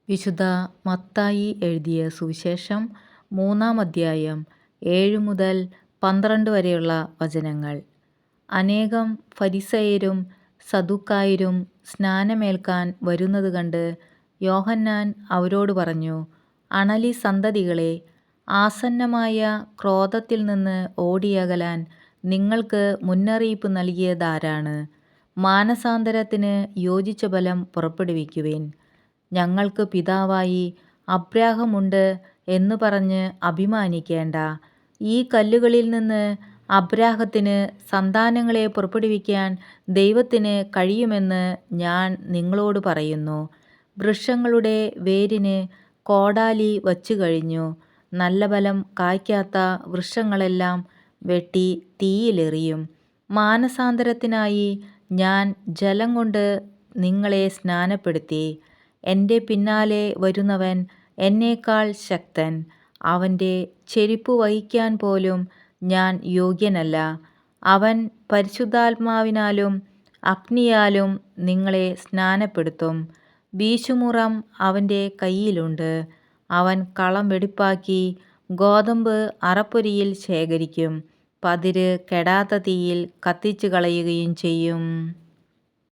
വിശുദ്ധ മത്തായി എഴുതിയ സുവിശേഷം 3-ാം അധ്യായം 7 മുതൽ 12 വരെയുള്ള വചനങ്ങൾ. അനേകം ഫരിസയരും സദുക്കായരും സ്നാനമേൽക്കാൻ വരുന്നത് കണ്ട് യോഹന്നാൻ അവരോട് പറഞ്ഞു, അണലി സന്തതികളെ, ആസന്നമായ ക്രോധത്തിൽ നിന്ന് ഓടിയകലാൻ നിങ്ങൾക്ക് മുന്നറിയിപ്പ് നൽകിയതാരാണ്? മാനസാന്തരത്തിന് യോജിച്ച ബലം പുറപ്പെടുവിക്കുവിൻ. ഞങ്ങൾക്ക് പിതാവായി അബ്രാഹമുണ്ട് എന്ന് പറഞ്ഞ് അഭിമാനിക്കേണ്ട. ഈ കല്ലുകളിൽ നിന്ന് അബ്രാഹത്തിന് സന്താനങ്ങളെ പുറപ്പെടുവിക്കാൻ ദൈവത്തിന് കഴിയുമെന്ന് ഞാൻ നിങ്ങളോട് പറയുന്നു. വൃക്ഷങ്ങളുടെ വേരിന് കോടാലി വച്ചു കഴിഞ്ഞു. നല്ല ഫലം കായ്ക്കാത്ത വൃക്ഷങ്ങളെല്ലാം വെട്ടി തീയിലെറിയും. മാനസാന്തരത്തിനായി ഞാൻ ജലം കൊണ്ട് നിങ്ങളെ സ്നാനപ്പെടുത്തി. എൻ്റെ പിന്നാലെ വരുന്നവൻ എന്നേക്കാൾ ശക്തൻ. അവൻ്റെ ചെരിപ്പു വഹിക്കാൻ പോലും ഞാൻ യോഗ്യനല്ല. അവൻ പരിശുദ്ധാത്മാവിനാലും അഗ്നിയാലും നിങ്ങളെ സ്നാനപ്പെടുത്തും. വീശുമുറം അവൻ്റെ കയ്യിലുണ്ട്. അവൻ കളം വെടിപ്പാക്കി ഗോതമ്പ് അറപ്പൊരിയിൽ ശേഖരിക്കും. പതിര് കെടാത്ത തീയിൽ കത്തിച്ചു കളയുകയും ചെയ്യും.